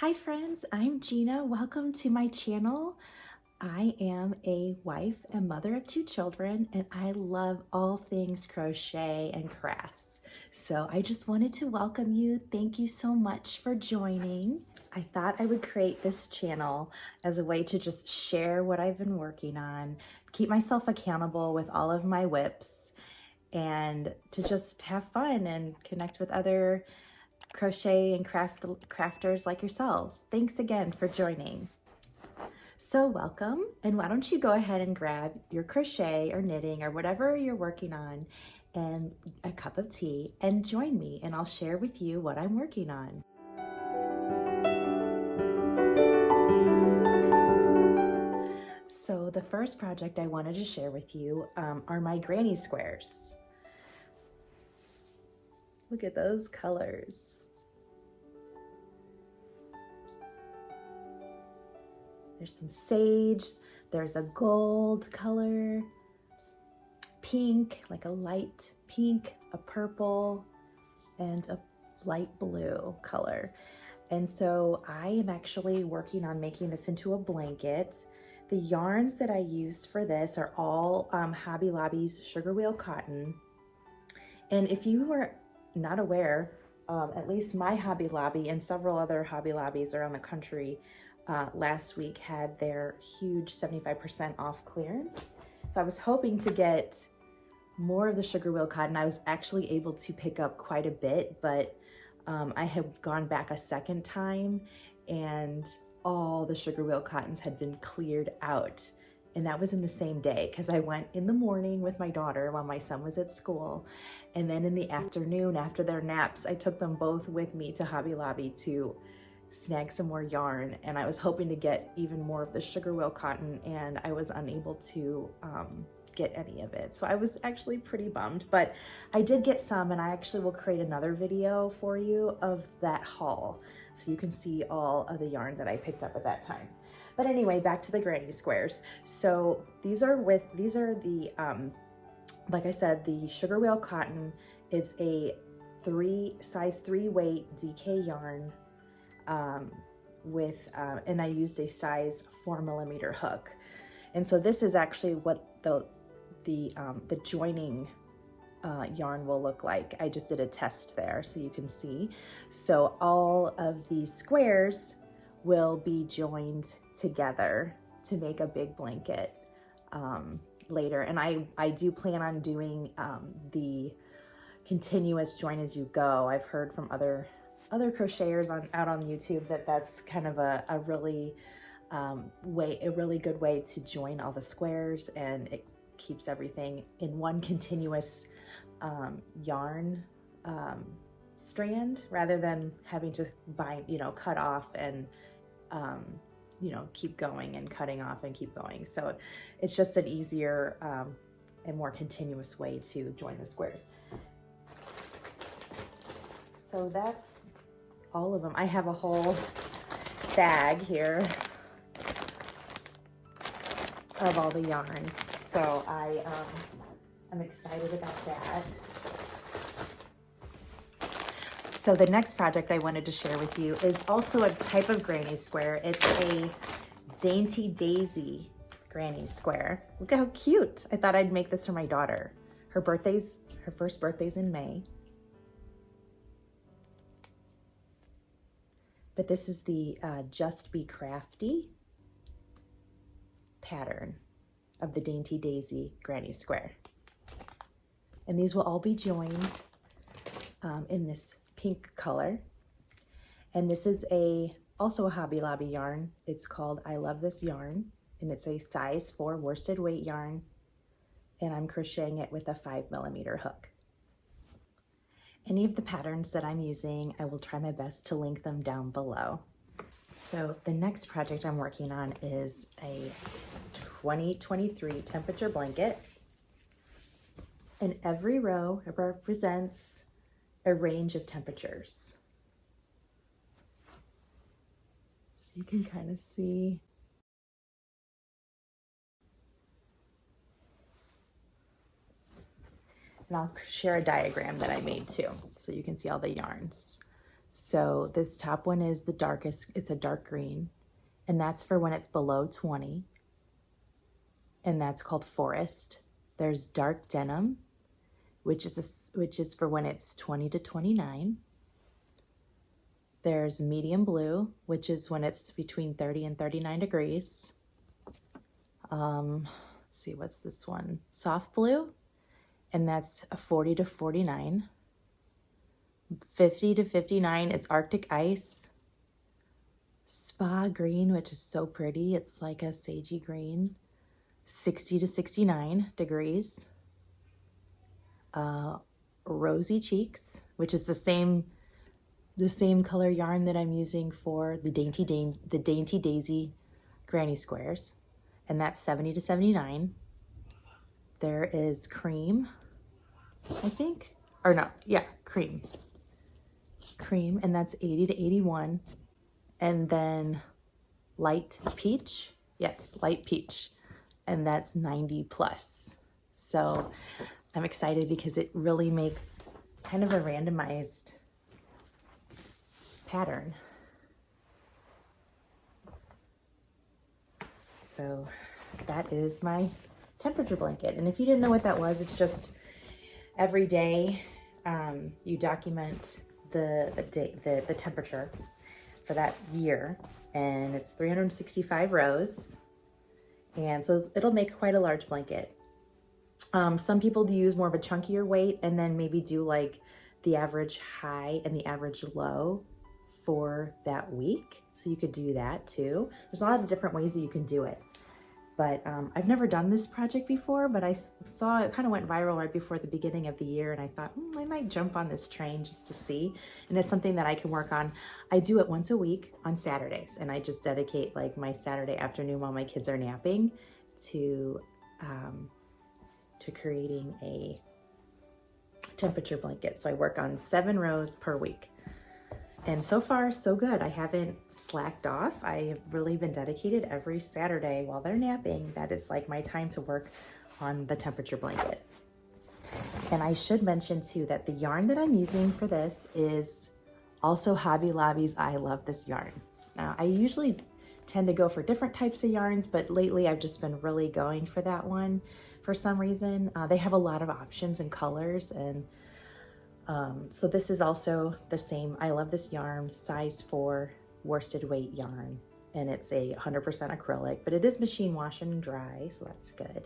Hi friends, I'm Gina. Welcome to my channel. I am a wife and mother of 2 children, and I love all things crochet and crafts. So I just wanted to welcome you. Thank you so much for joining. I thought I would create this channel as a way to just share what I've been working on, keep myself accountable with all of my whips, and to just have fun and connect with other crochet and crafters like yourselves. Thanks again for joining. So welcome, and why don't you go ahead and grab your crochet or knitting or whatever you're working on and a cup of tea and join me, and I'll share with you what I'm working on. So the first project I wanted to share with you are my granny squares. Look at those colors. There's some sage, there's a gold color, pink, like a light pink, a purple, and a light blue color. And so I am actually working on making this into a blanket. The yarns that I use for this are all Hobby Lobby's Sugar Wheel Cotton. And if you were not aware, at least my Hobby Lobby and several other Hobby Lobbies around the country last week had their huge 75% off clearance. So I was hoping to get more of the Sugar Wheel Cotton. I was actually able to pick up quite a bit, but I had gone back a second time and all the Sugar Wheel Cottons had been cleared out. And that was in the same day because I went in the morning with my daughter while my son was at school. And then in the afternoon after their naps, I took them both with me to Hobby Lobby to snag some more yarn, and I was hoping to get even more of the Sugar Wheel Cotton, and I was unable to get any of it. So I was actually pretty bummed, but I did get some, and I actually will create another video for you of that haul so you can see all of the yarn that I picked up at that time. But anyway, back to the granny squares. So these are the like I said, the Sugar Wheel Cotton. It's a size 3 weight DK yarn and I used a size 4mm hook. And so this is actually what the joining yarn will look like. I just did a test there so you can see. So all of these squares will be joined together to make a big blanket later. And I do plan on doing the continuous join as you go. I've heard from other crocheters out on YouTube that's kind of a really good way to join all the squares, and it keeps everything in one continuous yarn strand rather than having to cut off and keep going and cutting off and keep going. So it's just an easier and more continuous way to join the squares. So that's all of them. I have a whole bag here of all the yarns. So I'm excited about that. So the next project I wanted to share with you is also a type of granny square. It's a Dainty Daisy granny square. Look at how cute. I thought I'd make this for my daughter. Her first birthday's in May. But this is the Just Be Crafty pattern of the Dainty Daisy granny square. And these will all be joined in this pink color. And this is also a Hobby Lobby yarn. It's called I Love This Yarn, and it's a size 4 worsted weight yarn. And I'm crocheting it with a 5mm hook. Any of the patterns that I'm using, I will try my best to link them down below. So the next project I'm working on is a 2023 temperature blanket. And every row represents a range of temperatures. So you can kind of see. And I'll share a diagram that I made too, so you can see all the yarns. So this top one is the darkest, it's a dark green, and that's for when it's below 20, and that's called Forest. There's dark denim, which is for when it's 20 to 29. There's medium blue, which is when it's between 30 and 39 degrees. Let's see, what's this one? Soft blue, and that's a 40 to 49. 50 to 59 is Arctic Ice. Spa green, which is so pretty. It's like a sagey green. 60 to 69 degrees. Rosy Cheeks, which is the same color yarn that I'm using for the Dainty Daisy granny squares, and that's 70 to 79. There is Cream, I think, or no, yeah, Cream, and that's 80 to 81. And then Light Peach, yes, Light Peach, and that's 90 plus. So I'm excited because it really makes kind of a randomized pattern. So that is my temperature blanket. And if you didn't know what that was, it's just every day you document the temperature for that year, and it's 365 rows, and so it'll make quite a large blanket. Some people do use more of a chunkier weight and then maybe do like the average high and the average low for that week. So you could do that too. There's a lot of different ways that you can do it. But I've never done this project before, but I saw it kind of went viral right before the beginning of the year, and I thought, I might jump on this train just to see. And it's something that I can work on. I do it once a week on Saturdays, and I just dedicate like my Saturday afternoon while my kids are napping to creating a temperature blanket. So I work on 7 rows per week. And so far, so good. I haven't slacked off. I have really been dedicated every Saturday while they're napping. That is like my time to work on the temperature blanket. And I should mention too that the yarn that I'm using for this is also Hobby Lobby's I Love This Yarn. Now, I usually tend to go for different types of yarns, but lately I've just been really going for that one for some reason. They have a lot of options and colors, and so this is also the same I Love This Yarn, size 4 worsted weight yarn, and it's a 100% acrylic, but it is machine wash and dry, so that's good.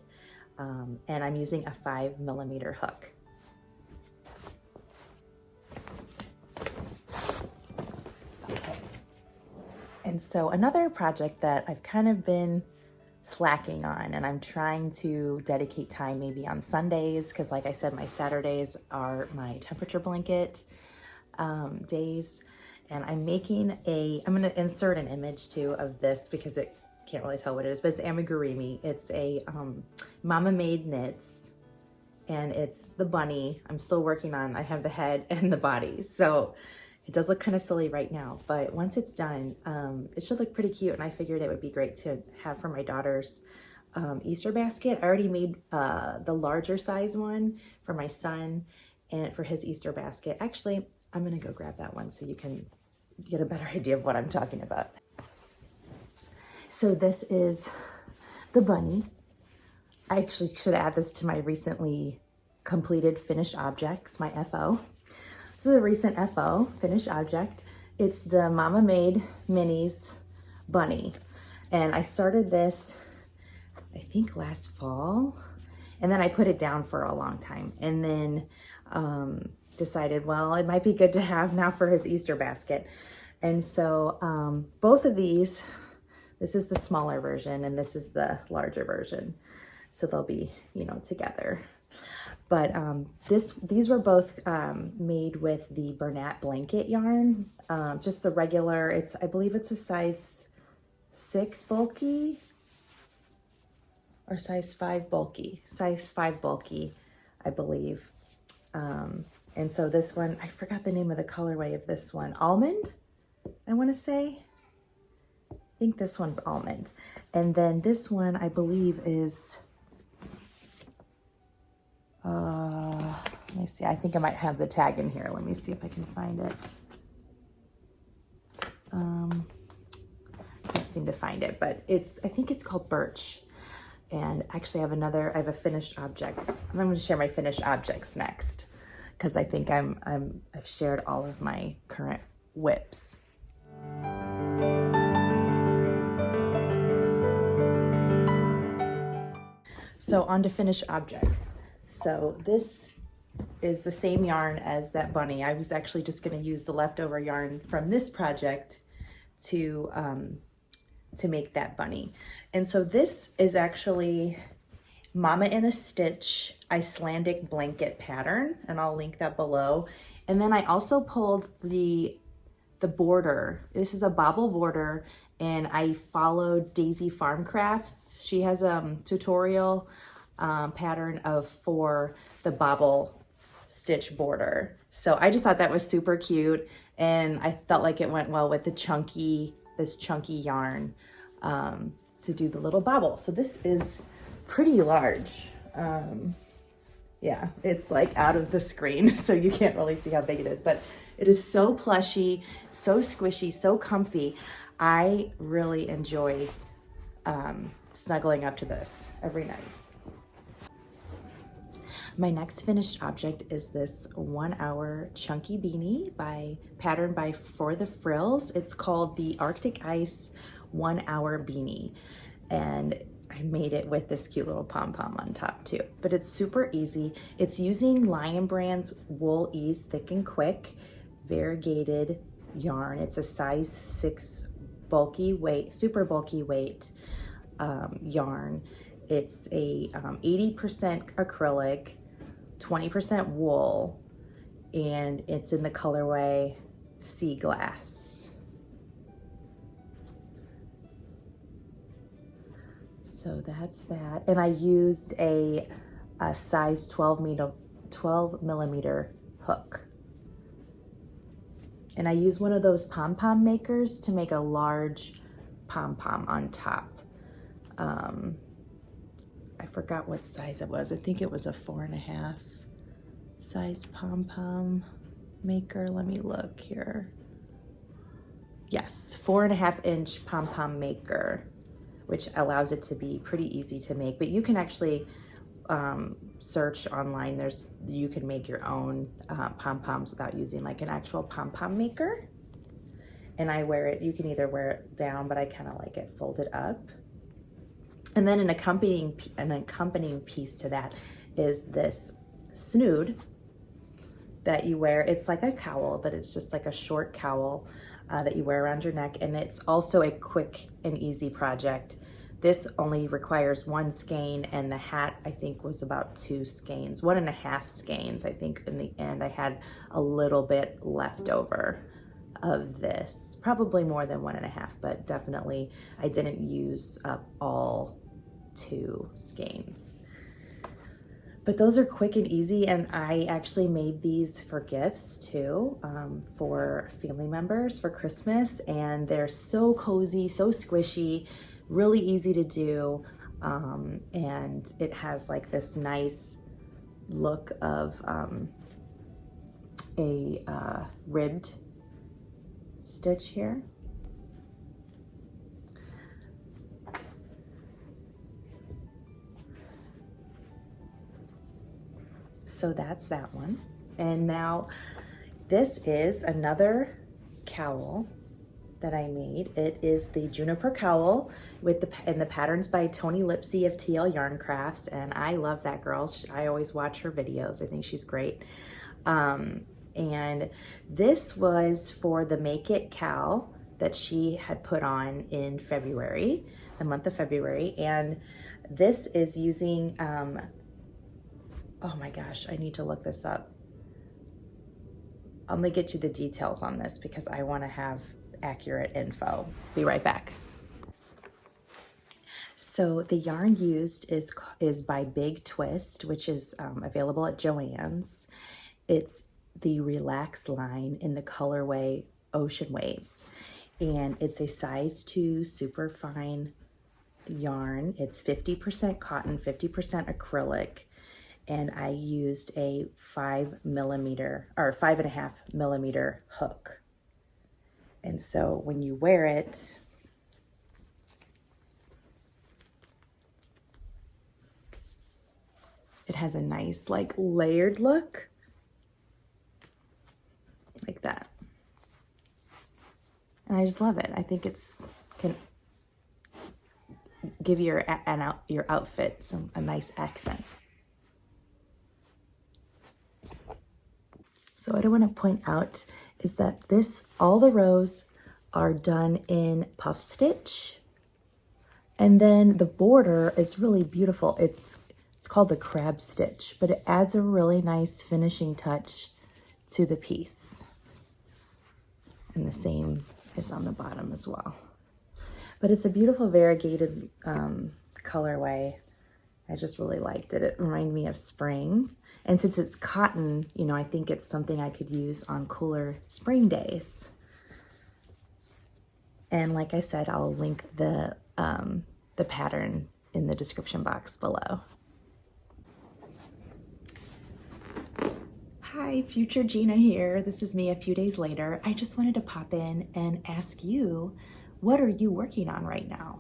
And I'm using a 5mm hook. Okay. And so another project that I've kind of been slacking on, and I'm trying to dedicate time maybe on Sundays, because like I said, my Saturdays are my temperature blanket days, and I'm making I'm going to insert an image too of this because it can't really tell what it is, but it's amigurumi. It's a Mama Made Knits, and it's the bunny. I'm still working on, I have the head and the body, so it does look kind of silly right now, but once it's done, it should look pretty cute, and I figured it would be great to have for my daughter's Easter basket. I already made the larger size one for my son and for his Easter basket. Actually, I'm gonna go grab that one so you can get a better idea of what I'm talking about. So this is the bunny. I actually should add this to my recently completed finished objects, my FO. This is a recent FO, finished object. It's the Mama Made Minis bunny. And I started this, I think last fall, and then I put it down for a long time. And then decided, well, it might be good to have now for his Easter basket. And so both of these, this is the smaller version and this is the larger version. So they'll be, together. But these were both made with the Bernat blanket yarn, just the regular, I believe it's a size 6 bulky or size 5 bulky, I believe. And so this one, I forgot the name of the colorway of this one, Almond, I want to say. I think this one's Almond. And then this one, I believe is, let me see, I think I might have the tag in here. Let me see if I can find it. seem to find it, but I think it's called Birch. And actually I have a finished object. I'm going to share my finished objects next, because I think I've shared all of my current whips. So on to finished objects. So this is the same yarn as that bunny. I was actually just going to use the leftover yarn from this project to make that bunny. And so this is actually Mama in a Stitch Icelandic blanket pattern, and I'll link that below. And then I also pulled the border. This is a bobble border, and I followed Daisy Farm Crafts. She has a tutorial pattern for the bobble stitch border. So I just thought that was super cute, and I felt like it went well with this chunky yarn to do the little bobble. So this is pretty large. Yeah, it's like out of the screen, so you can't really see how big it is, but it is so plushy, so squishy, so comfy. I really enjoy snuggling up to this every night. My next finished object is this 1 hour chunky beanie patterned by For the Frills. It's called the Arctic Ice 1 hour beanie. And I made it with this cute little pom-pom on top too. But it's super easy. It's using Lion Brand's Wool Ease Thick and Quick variegated yarn. It's a size 6 bulky weight, super bulky weight yarn. It's a 80% acrylic, 20% wool, and it's in the colorway Sea Glass. So that's that. And I used a size 12 millimeter hook. And I used one of those pom-pom makers to make a large pom-pom on top. I forgot what size it was. I think it was a 4.5 size pom-pom maker. Let me look here. Yes, 4.5 inch pom-pom maker, which allows it to be pretty easy to make. But you can actually search online. You can make your own pom-poms without using like an actual pom-pom maker. And I wear it, you can either wear it down, but I kind of like it folded up. And then an accompanying piece to that is this Snood that you wear. It's like a cowl, but it's just like a short cowl that you wear around your neck. And it's also a quick and easy project. This only requires 1 skein, and the hat I think was about 2 skeins, 1.5 skeins. I think in the end I had a little bit left over of this, probably more than 1.5, but definitely I didn't use up all 2 skeins. But those are quick and easy, and I actually made these for gifts too, for family members for Christmas, and they're so cozy, so squishy, really easy to do, and it has like this nice look of a ribbed stitch here. So that's that one. And now this is another cowl that I made. It is the Juniper Cowl and the pattern's by Tony Lipsy of TL Yarn Crafts, and I love that girl. I always watch her videos. I think she's great. And this was for the Make It cowl that she had put on in February, the month of February. And this is using, oh my gosh, I need to look this up. I'm gonna get you the details on this because I wanna have accurate info. Be right back. So the yarn used is by Big Twist, which is available at Joann's. It's the Relax line in the colorway Ocean Waves, and it's a size 2 super fine yarn. It's 50% cotton, 50% acrylic, and I used a 5.5 millimeter hook. And so when you wear it, It has a nice like layered look, like that. And I just love it. I think it's can give your outfit a nice accent. So what I want to point out is that all the rows are done in puff stitch. And then the border is really beautiful. It's called the crab stitch, but it adds a really nice finishing touch to the piece. And the same is on the bottom as well. But it's a beautiful variegated colorway. I just really liked it. It reminded me of spring. And since it's cotton, you know, I think it's something I could use on cooler spring days. And like I said, I'll link the pattern in the description box below. Hi, future Gina here. This is me a few days later. I just wanted to pop in and ask you, what are you working on right now?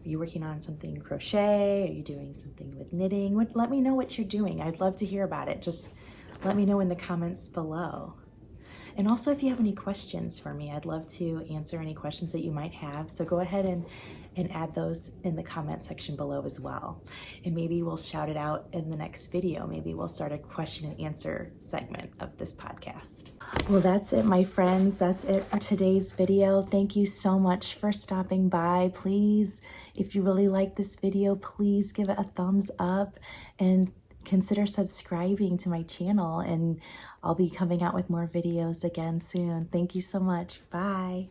Are you working on something crochet? Are you doing something with knitting? Let me know what you're doing. I'd love to hear about it. Just let me know in the comments below. And also, if you have any questions for me, I'd love to answer any questions that you might have. So go ahead and add those in the comment section below as well. And maybe we'll shout it out in the next video. Maybe we'll start a question and answer segment of this podcast. Well, that's it, my friends. That's it for today's video. Thank you so much for stopping by. Please, if you really like this video, please give it a thumbs up and consider subscribing to my channel, and I'll be coming out with more videos again soon. Thank you so much. Bye.